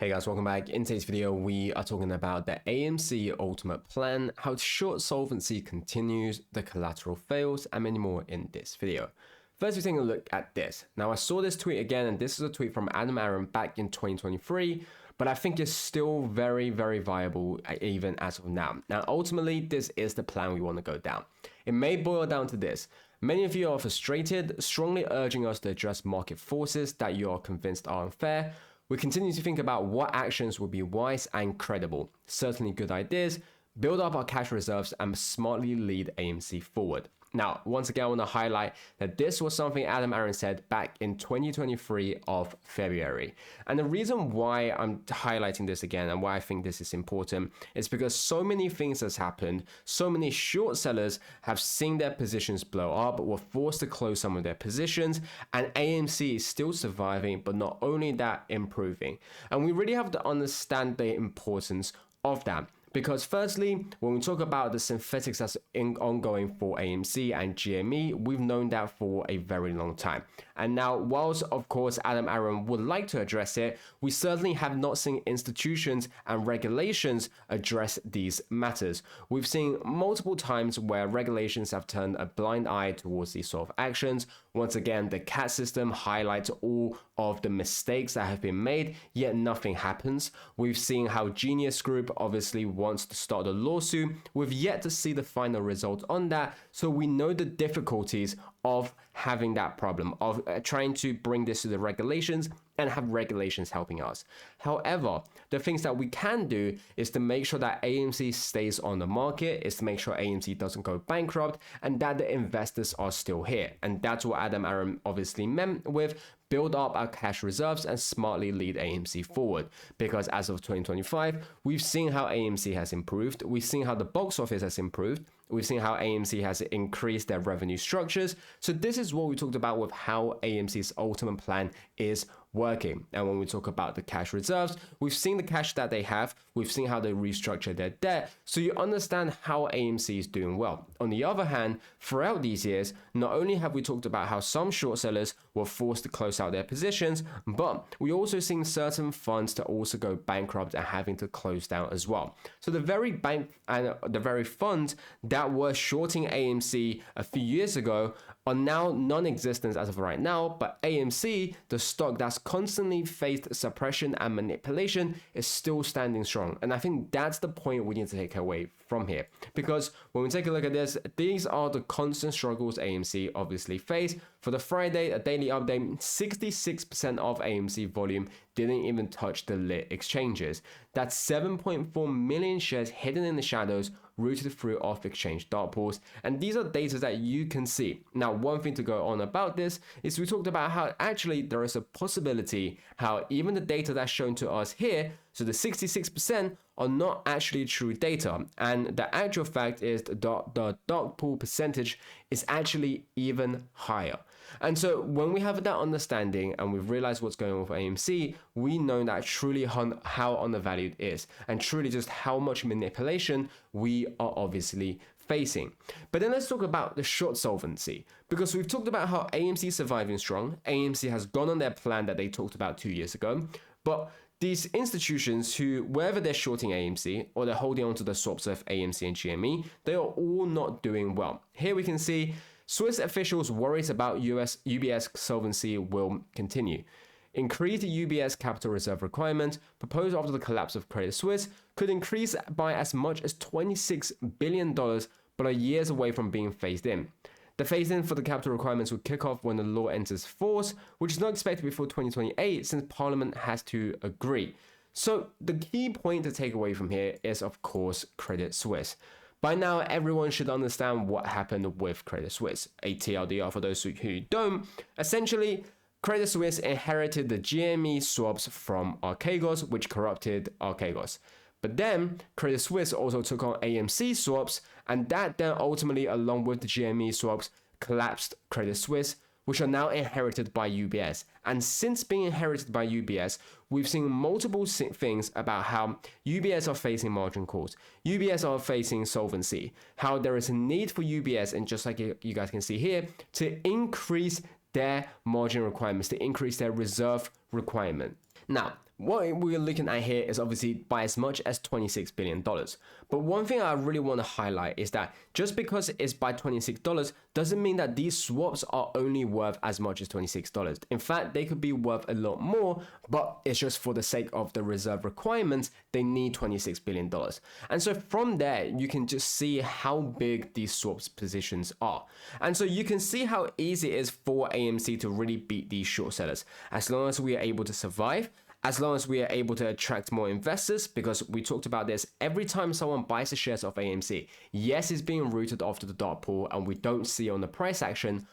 Hey guys, welcome back. In today's video, we are talking about the AMC Ultimate Plan, how short solvency continues, the collateral fails, and many more in this video. First, we're taking a look at this. Now, I saw this tweet again, and this is a tweet from Adam Aaron back in 2023, but I think it's still very viable even as of now. Now, ultimately, this is the plan we want to go down. It may boil down to this. Many of you are frustrated, strongly urging us to address market forces that you are convinced are unfair. We continue to think about what actions will be wise and credible. Certainly good ideas, build up our cash reserves, and smartly lead AMC forward. Now, once again, I want to highlight that this was something Adam Aaron said back in 2023 of February. And the reason why I'm highlighting this again and why I think this is important is because so many things has happened. So many short sellers have seen their positions blow up, were forced to close some of their positions, and AMC is still surviving, but not only that, improving. And we really have to understand the importance of that. Because firstly, when we talk about the synthetics that's ongoing for AMC and GME, we've known that for a very long time. And now, whilst of course Adam Aaron would like to address it, we certainly have not seen institutions and regulations address these matters. We've seen multiple times where regulations have turned a blind eye towards these sort of actions. Once again, the CAT system highlights all of the mistakes that have been made, yet nothing happens. We've seen how Genius Group obviously wants to start a lawsuit. We've yet to see the final result on that, so we know the difficulties of having that problem, of trying to bring this to the regulations and have regulations helping us. However, the things that we can do is to make sure that AMC stays on the market, is to make sure AMC doesn't go bankrupt, and that the investors are still here. And that's what Adam Aaron obviously meant with build up our cash reserves and smartly lead AMC forward. Because as of 2025, we've seen how AMC has improved. We've seen how the box office has improved. We've seen how AMC has increased their revenue structures. So this is what we talked about with how AMC's ultimate plan is working. And when we talk about the cash reserves, we've seen the cash that they have. We've seen how they restructure their debt. So you understand how AMC is doing well. On the other hand, throughout these years, not only have we talked about how some short sellers were forced to close out their positions, but we also seen certain funds to also go bankrupt and having to close down as well. So the very bank and the very funds that were shorting AMC a few years ago are now non-existent as of right now, but AMC, the stock that's constantly faced suppression and manipulation, is still standing strong. And I think that's the point we need to take away from here. Because when we take a look at this, these are the constant struggles AMC obviously face. For the Friday, a daily update, 66% of AMC volume didn't even touch the lit exchanges. That's 7.4 million shares hidden in the shadows, routed through off-exchange dark pools, and these are data that you can see. Now, one thing to go on about this is we talked about how actually there is a possibility how even the data that's shown to us here, so the 66% are not actually true data, and the actual fact is the dark pool percentage is actually even higher. And so when we have that understanding and we've realized what's going on with AMC, we know that truly how undervalued it is and truly just how much manipulation we are obviously facing. But then let's talk about the short solvency, because we've talked about how AMC is surviving strong. AMC has gone on their plan that they talked about 2 years ago, but these institutions who, whether they're shorting AMC or they're holding on to the swaps of AMC and GME, they are all not doing well. Here we can see Swiss officials worries about UBS solvency will continue. Increased UBS capital reserve requirement proposed after the collapse of Credit Suisse could increase by as much as $26 billion, but are years away from being phased in. The phase-in for the capital requirements will kick off when the law enters force, which is not expected before 2028 since Parliament has to agree. So the key point to take away from here is, of course, Credit Suisse. By now, everyone should understand what happened with Credit Suisse. A TLDR for those who don't. Essentially, Credit Suisse inherited the GME swaps from Archegos, which corrupted Archegos. But then, Credit Suisse also took on AMC swaps, and that then ultimately, along with the GME swaps, collapsed Credit Suisse, which are now inherited by UBS. And since being inherited by UBS, we've seen multiple things about how UBS are facing margin calls, UBS are facing solvency, how there is a need for UBS, and just like you guys can see here, to increase their margin requirements, to increase their reserve requirement. Now, what we're looking at here is obviously by as much as $26 billion. But one thing I really want to highlight is that just because it's by $26 doesn't mean that these swaps are only worth as much as $26. In fact, they could be worth a lot more, but it's just for the sake of the reserve requirements, they need $26 billion. And so from there, you can just see how big these swaps positions are. And so you can see how easy it is for AMC to really beat these short sellers. As long as we are able to survive, as long as we are able to attract more investors, because we talked about this, every time someone buys the shares of AMC, yes, it's being routed off to the dark pool and we don't see on the price action,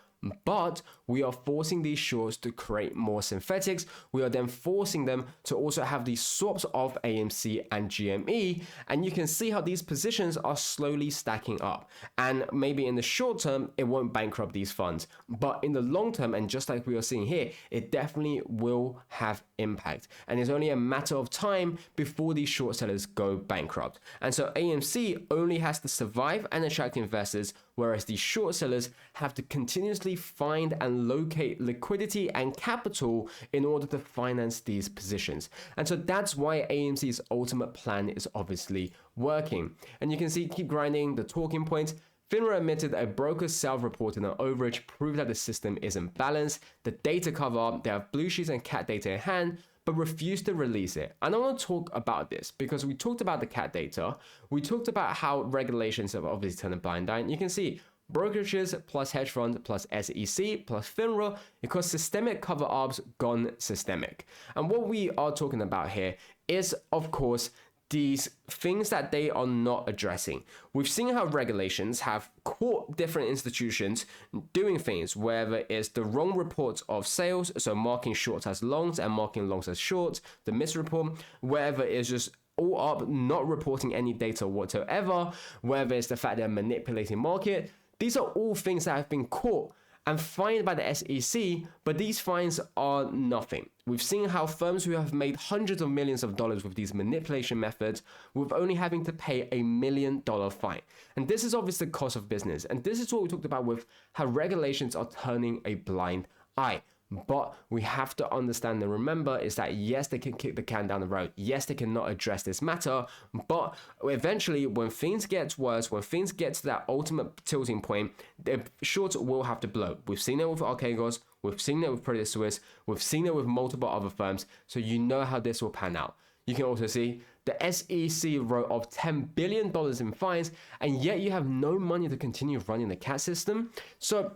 but we are forcing these shorts to create more synthetics. We are then forcing them to also have these swaps of AMC and GME, and you can see how these positions are slowly stacking up. And maybe in the short term, it won't bankrupt these funds, but in the long term, and just like we are seeing here, it definitely will have impact. And it's only a matter of time before these short sellers go bankrupt. And so AMC only has to survive and attract investors, whereas these short sellers have to continuously find and locate liquidity and capital in order to finance these positions. And so that's why AMC's ultimate plan is obviously working. And you can see, keep grinding, the talking points. FINRA admitted a broker self-reported an overage proved that the system isn't balanced. The data cover up, they have blue sheets and cat data in hand, but refused to release it. And I want to talk about this because we talked about the cat data. We talked about how regulations have obviously turned a blind eye. And you can see brokerages plus hedge funds plus SEC plus FINRA equals systemic cover ups gone systemic. And what we are talking about here is, of course, these things that they are not addressing. We've seen how regulations have caught different institutions doing things, whether it's the wrong reports of sales, so marking shorts as longs and marking longs as shorts, the misreport, whether it's just all up, not reporting any data whatsoever, whether it's the fact they're manipulating market. These are all things that have been caught and fined by the SEC, but these fines are nothing. We've seen how firms who have made hundreds of millions of dollars with these manipulation methods, with only having to pay $1 million fine. And this is obviously the cost of business. And this is what we talked about with how regulations are turning a blind eye. But we have to understand and remember is that yes, they can kick the can down the road. Yes, they cannot address this matter, but eventually when things get worse, when things get to that ultimate tilting point, the shorts will have to blow. We've seen it with Archegos, we've seen it with Credit Suisse, we've seen it with multiple other firms, so you know how this will pan out. You can also see the SEC wrote off $10 billion in fines, and yet you have no money to continue running the CAT system. So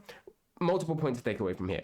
multiple points to take away from here.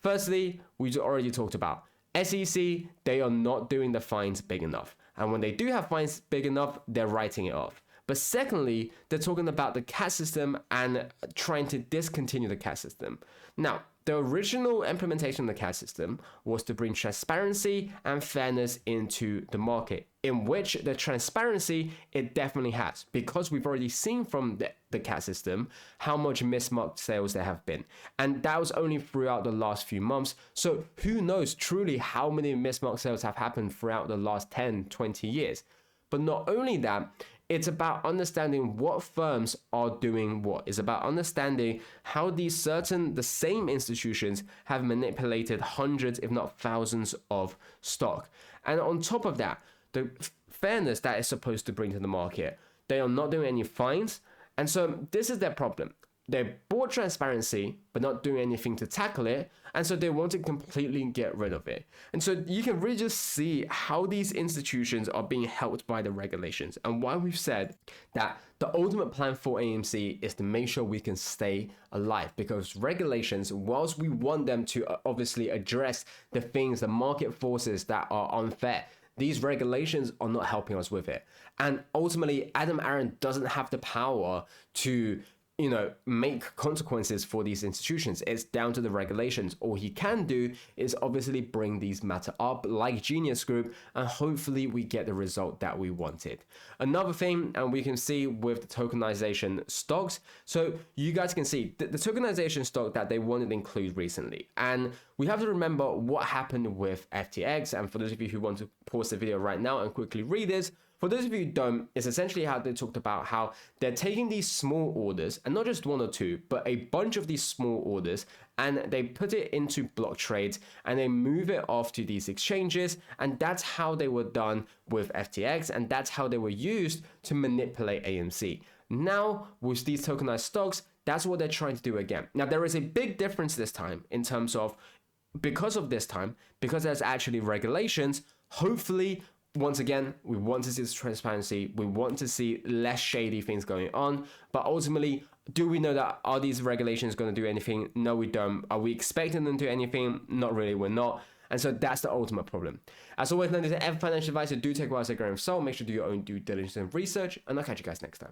Firstly, we already talked about SEC, they are not doing the fines big enough. And when they do have fines big enough, they're writing it off. But secondly, they're talking about the CAT system and trying to discontinue the CAT system. Now, the original implementation of the CAT system was to bring transparency and fairness into the market, in which the transparency it definitely has, because we've already seen from the CAT system how much mismarked sales there have been. And that was only throughout the last few months. So who knows truly how many mismarked sales have happened throughout the last 10, 20 years. But not only that, it's about understanding what firms are doing what. It's about understanding how the same institutions have manipulated hundreds, if not thousands of stock. And on top of that, the fairness that is supposed to bring to the market, they are not doing any fines. And so this is their problem. They bought transparency, but not doing anything to tackle it. And so they want to completely get rid of it. And so you can really just see how these institutions are being helped by the regulations, and why we've said that the ultimate plan for AMC is to make sure we can stay alive, because regulations, whilst we want them to obviously address the things, the market forces that are unfair, these regulations are not helping us with it. And ultimately, Adam Aaron doesn't have the power to make consequences for these institutions. It's down to the regulations. All he can do is obviously bring these matter up like Genius Group, and hopefully we get the result that we wanted. Another thing, and we can see with the tokenization stocks, so you guys can see the tokenization stock that they wanted to include recently. And we have to remember what happened with FTX. And for those of you who want to pause the video right now and quickly read this, For those of you who don't, it's essentially how they talked about how they're taking these small orders, and not just one or two, but a bunch of these small orders, and they put it into block trades and they move it off to these exchanges. And that's how they were done with FTX, and that's how they were used to manipulate AMC. Now, with these tokenized stocks, that's what they're trying to do again. Now, there is a big difference this time in terms of, because there's actually regulations, hopefully, once again, we want to see this transparency. We want to see less shady things going on. But ultimately, do we know that, are these regulations going to do anything? No, we don't. Are we expecting them to do anything? Not really, we're not. And so that's the ultimate problem. As always, none of this is ever financial advice, so do take what I say grain of salt. Make sure to do your own due diligence and research, and I'll catch you guys next time.